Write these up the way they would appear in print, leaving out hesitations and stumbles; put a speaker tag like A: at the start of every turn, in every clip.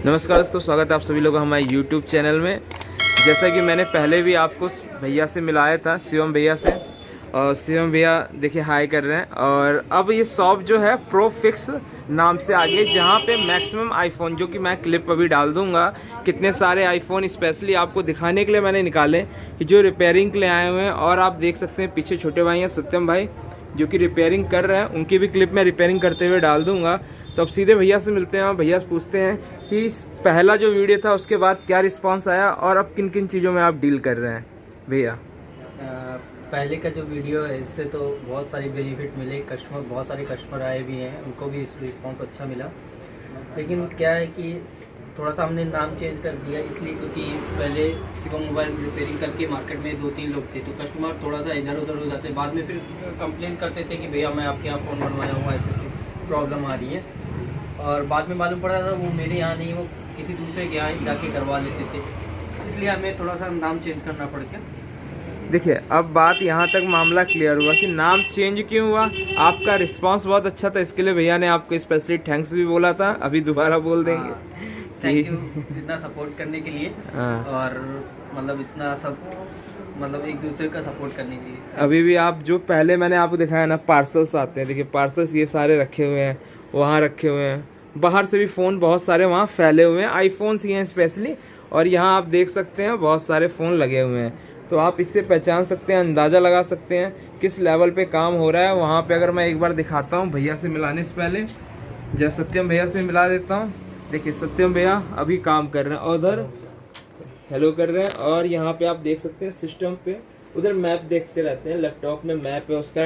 A: नमस्कार दोस्तों, स्वागत है आप सभी लोगों का हमारे YouTube चैनल में। जैसा कि मैंने पहले भी आपको भैया से मिलाया था, शिवम भैया से, और शिवम भैया देखिए हाई कर रहे हैं। और अब ये शॉप जो है प्रो फिक्स नाम से आगे, जहाँ पे मैक्सिमम आईफोन, जो कि मैं क्लिप अभी डाल दूंगा, कितने सारे आईफोन स्पेशली आपको दिखाने के लिए मैंने निकाले कि जो रिपेयरिंग के लिए आए हुए हैं। और आप देख सकते हैं पीछे छोटे भाई हैं सत्यम भाई, जो कि रिपेयरिंग कर रहे हैं, उनकी भी क्लिप मैं रिपेयरिंग करते हुए डाल दूंगा। तो अब सीधे भैया से मिलते हैं और भैया से पूछते हैं कि पहला जो वीडियो था उसके बाद क्या रिस्पांस आया और अब किन किन चीज़ों में आप डील कर रहे हैं भैया।
B: पहले का जो वीडियो है इससे तो बहुत सारी बेनिफिट मिले, बहुत सारे कस्टमर आए भी हैं, उनको भी रिस्पांस अच्छा मिला। लेकिन क्या है कि थोड़ा सा हमने नाम चेंज कर दिया इसलिए क्योंकि पहले शिवम मोबाइल रिपेयरिंग करके मार्केट में 2-3 लोग थे, तो कस्टमर थोड़ा सा इधर उधर हो जाते, बाद में फिर कंप्लेन करते थे कि भैया मैं आपके यहाँ फ़ोन बनवाया हूँ, ऐसी प्रॉब्लम आ रही है। और बाद में मालूम पड़ा था वो मेरे यहाँ नहीं, वो किसी दूसरे के यहाँ जाके करवा लेते थे, इसलिए हमें थोड़ा सा नाम चेंज करना पड़ गया।
A: देखिए अब बात यहाँ तक मामला क्लियर हुआ कि नाम चेंज क्यों हुआ। आपका रिस्पांस बहुत अच्छा था, इसके लिए भैया ने आपको स्पेशली थैंक्स भी बोला था, अभी दोबारा बोल देंगे।
B: थैंक यू इतना सपोर्ट करने के लिए। और मतलब इतना सब मतलब एक दूसरे का सपोर्ट करने के लिए।
A: अभी भी आप जो पहले मैंने आपको दिखाया ना, पार्सल्स आते हैं, देखिए पार्सल्स ये सारे रखे हुए हैं, वहाँ रखे हुए हैं, बाहर से भी फ़ोन बहुत सारे वहाँ फैले हुए हैं, आईफोन्स ही हैं स्पेशली। और यहाँ आप देख सकते हैं बहुत सारे फ़ोन लगे हुए हैं, तो आप इससे पहचान सकते हैं, अंदाज़ा लगा सकते हैं किस लेवल पे काम हो रहा है। वहाँ पे अगर मैं एक बार दिखाता हूँ भैया से मिलाने से पहले, जब सत्यम भैया से मिला देता हूँ। देखिए सत्यम भैया अभी काम कर रहे हैं, उधर हेलो कर रहे हैं, और यहाँ पे आप देख सकते हैं सिस्टम पे उधर मैप देखते रहते हैं, लैपटॉप में मैप है उसका,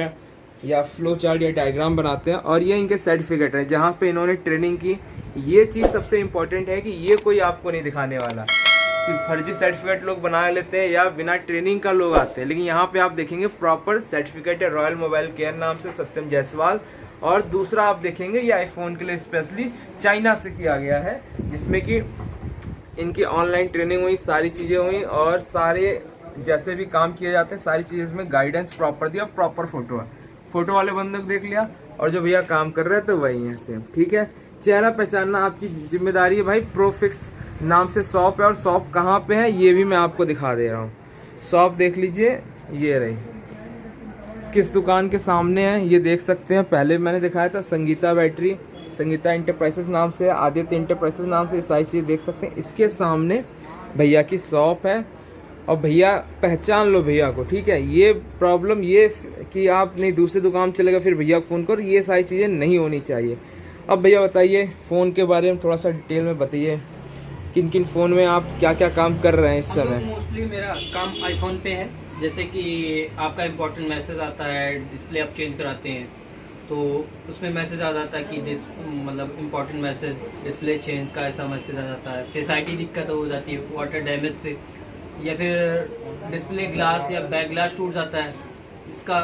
A: या फ्लो चार्ट या डायग्राम बनाते हैं। और ये इनके सर्टिफिकेट है जहाँ पे इन्होंने ट्रेनिंग की। ये चीज़ सबसे इम्पोर्टेंट है कि ये कोई आपको नहीं दिखाने वाला कि फर्जी सर्टिफिकेट लोग बना लेते हैं या बिना ट्रेनिंग का लोग आते हैं, लेकिन यहाँ पे आप देखेंगे प्रॉपर सर्टिफिकेट है, रॉयल मोबाइल केयर नाम से, सत्यम जायसवाल। और दूसरा आप देखेंगे ये आईफोन के लिए स्पेशली चाइना से किया गया है, जिसमें कि इनकी ऑनलाइन ट्रेनिंग हुई, सारी चीज़ें हुई, और सारे जैसे भी काम किए जाते हैं सारी चीज़ें इसमें गाइडेंस प्रॉपर दिया, प्रॉपर फोटो है, फोटो वाले बंदे को देख लिया, और जो भैया काम कर रहे हैं तो वही है सेम। ठीक है, चेहरा पहचानना आपकी जिम्मेदारी है भाई। प्रोफिक्स नाम से शॉप है, और शॉप कहाँ पे है ये भी मैं आपको दिखा दे रहा हूँ। शॉप देख लीजिए, ये रही, किस दुकान के सामने है ये देख सकते हैं। पहले मैंने दिखाया था संगीता बैटरी, संगीता इंटरप्राइजेस नाम से, आदित्य इंटरप्राइजेस नाम से, सारी चीज़ देख सकते हैं। इसके सामने भैया की शॉप है, और भैया पहचान लो भैया को। ठीक है, ये प्रॉब्लम ये कि आप नहीं दूसरी दुकान चलेगा फिर भैया को फ़ोन करो, ये सारी चीज़ें नहीं होनी चाहिए। अब भैया बताइए फ़ोन के बारे में थोड़ा सा डिटेल में बताइए, किन किन फ़ोन में आप क्या क्या काम कर रहे हैं इस समय।
B: मोस्टली मेरा काम आईफोन पे है, जैसे कि आपका इम्पोर्टेंट मैसेज आता है, डिस्प्ले आप चेंज कराते हैं तो उसमें मैसेज आ जाता है कि मतलब इम्पोर्टेंट मैसेज, डिस्प्ले चेंज का ऐसा मैसेज आ जाता है। फिर साइट दिक्कत हो जाती है वाटर डैमेज पे, या फिर डिस्प्ले ग्लास या बैक ग्लास टूट जाता है, इसका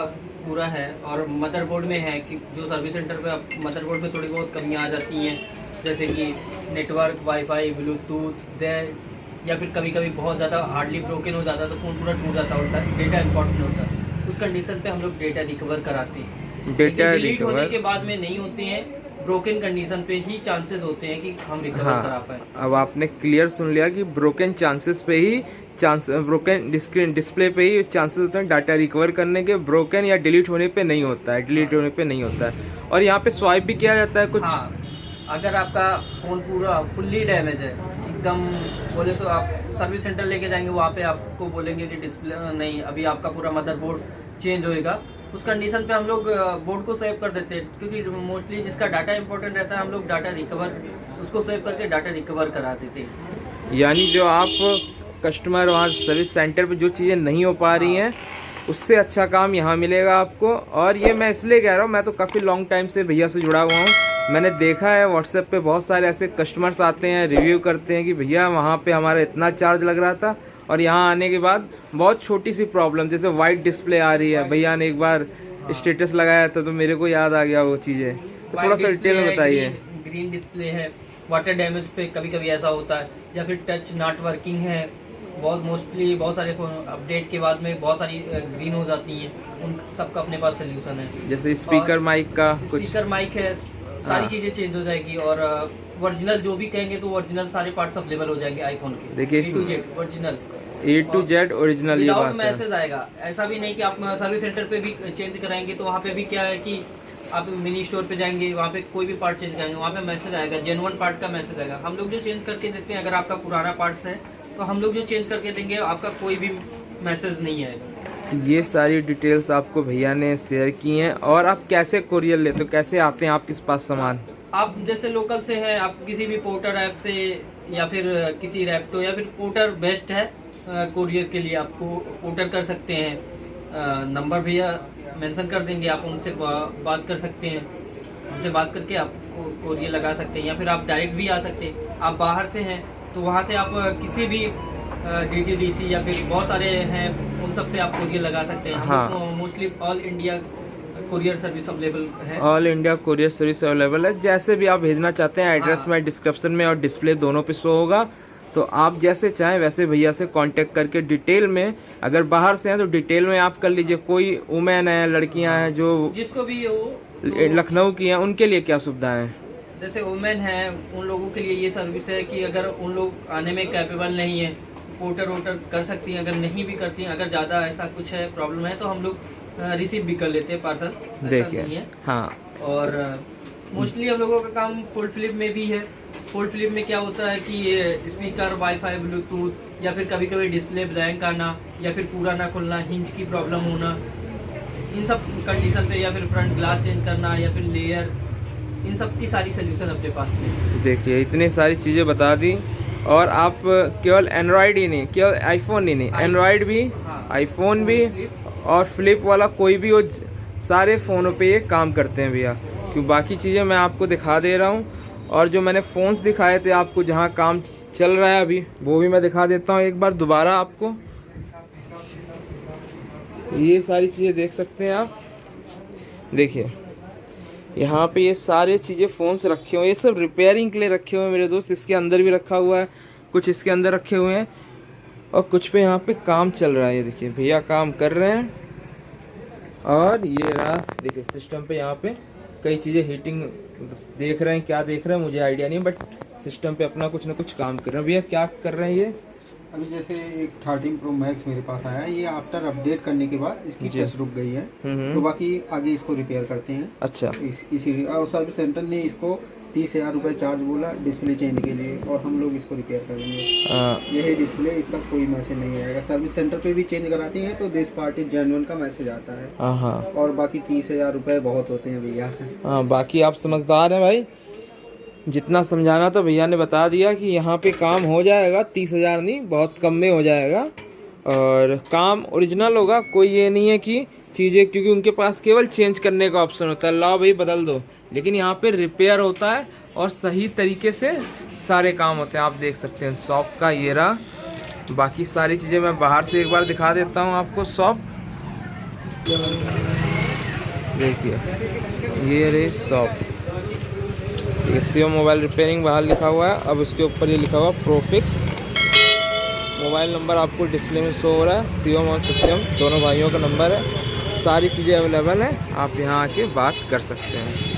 B: पूरा है। और मदरबोर्ड में है कि जो सर्विस सेंटर पे आप मदरबोर्ड में थोड़ी बहुत कमियां आ जाती हैं, जैसे कि नेटवर्क, वाईफाई, ब्लूटूथ, या फिर कभी कभी बहुत ज़्यादा हार्डली ब्रोकन हो जाता है तो फ़ोन पूरा टूट जाता होता है, डेटा इंपॉर्टेंट होता है, उस कंडीशन पे हम लोग डेटा रिकवर कराते हैं। डेटा डिलीट होने के बाद में नहीं होते हैं, ब्रोकन कंडीशन पे ही चांसेस होते हैं कि हम रिकवर करा पाए।
A: अब आपने क्लियर सुन लिया कि ब्रोकन चांसेस पे ही ब्रोकन डिस्प्ले पे ही चांसेस होते हैं डाटा रिकवर करने के, ब्रोकन या डिलीट होने पे नहीं होता है, डिलीट होने पे नहीं होता है। और यहाँ पे स्वाइप भी किया जाता है कुछ।
B: हाँ, अगर आपका फ़ोन पूरा फुल्ली डैमेज है एकदम बोले तो आप सर्विस सेंटर लेके जाएंगे, वहाँ पे आपको बोलेंगे कि डिस्प्ले नहीं, अभी आपका पूरा मदरबोर्ड चेंज होएगा। उस कंडीशन पे हम लोग बोर्ड को सेव कर देते हैं, क्योंकि मोस्टली जिसका डाटा इंपॉर्टेंट रहता है हम लोग डाटा रिकवर उसको सेव करके डाटा रिकवर करा देते हैं।
A: यानी जो आप कस्टमर वहाँ सर्विस सेंटर पे जो चीज़ें नहीं हो पा रही हैं उससे अच्छा काम यहाँ मिलेगा आपको। और ये मैं इसलिए कह रहा हूँ, मैं तो काफ़ी लॉन्ग टाइम से भैया से जुड़ा हुआ हूँ, मैंने देखा है व्हाट्सएप पे बहुत सारे ऐसे कस्टमर्स आते हैं, रिव्यू करते हैं कि भैया वहाँ पे हमारा इतना चार्ज लग रहा था और यहाँ आने के बाद बहुत छोटी सी प्रॉब्लम, जैसे वाइट डिस्प्ले आ रही है, भैया ने एक बार स्टेटस लगाया था तो मेरे को याद आ गया वो चीज़ें। तो थोड़ा सा डिटेल में बताइए।
B: ग्रीन डिस्प्ले है, वाटर डैमेज पे कभी कभी ऐसा होता है, या फिर टच नॉट वर्किंग है, बहुत मोस्टली बहुत सारे अपडेट के बाद में बहुत सारी ग्रीन हो जाती हैं, उन सबका अपने पास सोल्यूशन है।
A: जैसे स्पीकर माइक का कुछ,
B: स्पीकर माइक है, सारी
A: हाँ।
B: चीजें चेंज हो जाएगी और ओरिजिनल जो भी कहेंगे तो ओरिजिनल सारे पार्ट्स अवेलेबल हो जाएंगे आईफोन के।
A: देखिए
B: A to Z original,
A: A to Z original, ये
B: विदाउट
A: बात है।
B: मैसेज आएगा। ऐसा भी नहीं कि आप सर्विस सेंटर पे भी चेंज कराएंगे तो वहाँ पे भी क्या है कि आप मिनी स्टोर पे जाएंगे, वहाँ पे कोई भी पार्ट चेंज कराएंगे, वहाँ पे मैसेज आएगा, जेन्युइन पार्ट का मैसेज आएगा। हम लोग जो चेंज करके देते हैं, अगर आपका पुराना पार्ट है तो हम लोग जो चेंज करके देंगे आपका कोई भी मैसेज नहीं आएगा।
A: ये सारी डिटेल्स आपको भैया ने शेयर की हैं। और आप कैसे कोरियर लेते हो, कैसे आते हैं आपके पास सामान?
B: आप जैसे लोकल से हैं, आप किसी भी पोर्टर ऐप से या फिर किसी रैप्टो या फिर पोर्टर बेस्ट है कोरियर के लिए, आपको पोर्टर कर सकते हैं। नंबर भैया मेंशन कर देंगे, आप उनसे बात कर सकते हैं, उनसे बात करके आप कोरियर लगा सकते हैं। या फिर आप डायरेक्ट भी आ सकते हैं। आप बाहर से हैं तो वहाँ से आप किसी भी DTDC या फिर बहुत सारे हैं, उन सब से आप कोरियर लगा सकते हैं।
A: हाँ।
B: Mostly all India courier service available है।
A: All India courier service available है। जैसे भी आप भेजना चाहते हैं, एड्रेस
B: हाँ।
A: में डिस्क्रिप्शन में और डिस्प्ले दोनों पे शो होगा, तो आप जैसे चाहें वैसे भैया से कांटेक्ट करके डिटेल में, अगर बाहर से हैं तो डिटेल में आप कर लीजिए। कोई वुमेन है, लड़कियां हैं जो
B: जिसको भी हो
A: लखनऊ की हैं, उनके लिए क्या सुविधाएं हैं?
B: जैसे वुमेन है, उन लोगों के लिए ये सर्विस है कि अगर उन लोग आने में कैपेबल नहीं है, पोर्टर वोटर कर सकती हैं। अगर नहीं भी करती हैं, अगर ज़्यादा ऐसा कुछ है प्रॉब्लम है तो हम लोग रिसीव भी कर लेते हैं पार्सल, ऐसा
A: देखिए
B: नहीं है।
A: हाँ,
B: और मोस्टली हम लोगों का काम फुल फ्लिप में भी है। फुल फ्लिप में क्या होता है कि ये स्पीकर, वाईफाई, ब्लूटूथ या फिर कभी कभी डिस्प्ले ब्लैंक आना या फिर पूरा ना खुलना, हिंज की प्रॉब्लम होना, इन सब कंडीशन पे, या फिर फ्रंट ग्लास चेंज करना या फिर लेयर, इन सब की सारी सोल्यूशन अपने पास में।
A: देखिए इतनी सारी चीज़ें बता दी। और आप केवल एंड्रॉयड ही नहीं, केवल आईफोन ही नहीं, एंड्रॉयड भी,
B: हाँ।
A: आईफोन भी और फ्लिप वाला कोई भी हो, सारे फ़ोनों पे ये काम करते हैं भैया। क्यों बाकी चीज़ें मैं आपको दिखा दे रहा हूँ। और जो मैंने फ़ोन्स दिखाए थे आपको, जहाँ काम चल रहा है अभी, वो भी मैं दिखा देता हूँ एक बार दोबारा आपको। ये सारी चीज़ें देख सकते हैं आप। देखिए यहाँ पे ये सारे चीज़ें फ़ोन्स रखे हुए हैं, ये सब रिपेयरिंग के लिए रखे हुए हैं मेरे दोस्त। इसके अंदर भी रखा हुआ है, कुछ इसके अंदर रखे हुए हैं और कुछ पे यहाँ पे काम चल रहा है। ये देखिए भैया काम कर रहे हैं। और ये रहा, देखिए सिस्टम पे यहाँ पे कई चीज़ें हीटिंग देख रहे हैं, क्या देख रहे हैं मुझे आइडिया नहीं, बट सिस्टम पे अपना कुछ ना कुछ काम कर रहे हैं। भैया क्या कर रहे हैं ये?
C: अभी जैसे एक 13 Pro Max मेरे पास आया है, ये आफ्टर अपडेट करने के बाद इसकी टेस्ट रुक गई है, तो बाकी आगे इसको रिपेयर करते हैं।
A: अच्छा,
C: इसी और सर्विस सेंटर ने इसको 30,000 रुपये चार्ज बोला डिस्प्ले चेंज के लिए, और हम लोग इसको रिपेयर करेंगे। यही डिस्प्ले, इसका कोई मैसेज नहीं आएगा। सर्विस सेंटर पे भी चेंज कराती हैं तो दिस पार्ट इज जेन्युइन का मैसेज आता है।
A: हाँ,
C: और बाकी 30,000 रुपये बहुत होते हैं भैया।
A: हाँ, बाकी आप समझदार हैं भाई, जितना समझाना था भैया ने बता दिया कि यहाँ पे काम हो जाएगा। 30,000 नहीं, बहुत कम में हो जाएगा और काम ओरिजिनल होगा। कोई ये नहीं है कि चीज़ें, क्योंकि उनके पास केवल चेंज करने का ऑप्शन होता है, लाओ भाई बदल दो, लेकिन यहाँ पे रिपेयर होता है और सही तरीके से सारे काम होते हैं। आप देख सकते हैं शॉप का ये रहा। बाकी सारी चीज़ें मैं बाहर से एक बार दिखा देता हूँ आपको। शॉप देखिए, ये रही शॉप। सीओ मोबाइल रिपेयरिंग बाहर लिखा हुआ है, अब उसके ऊपर ये लिखा हुआ प्रोफिक्स। मोबाइल नंबर आपको डिस्प्ले में शो हो रहा है, शिवम और सत्यम दोनों भाइयों का नंबर है। सारी चीज़ें अवेलेबल हैं, आप यहाँ आके बात कर सकते हैं।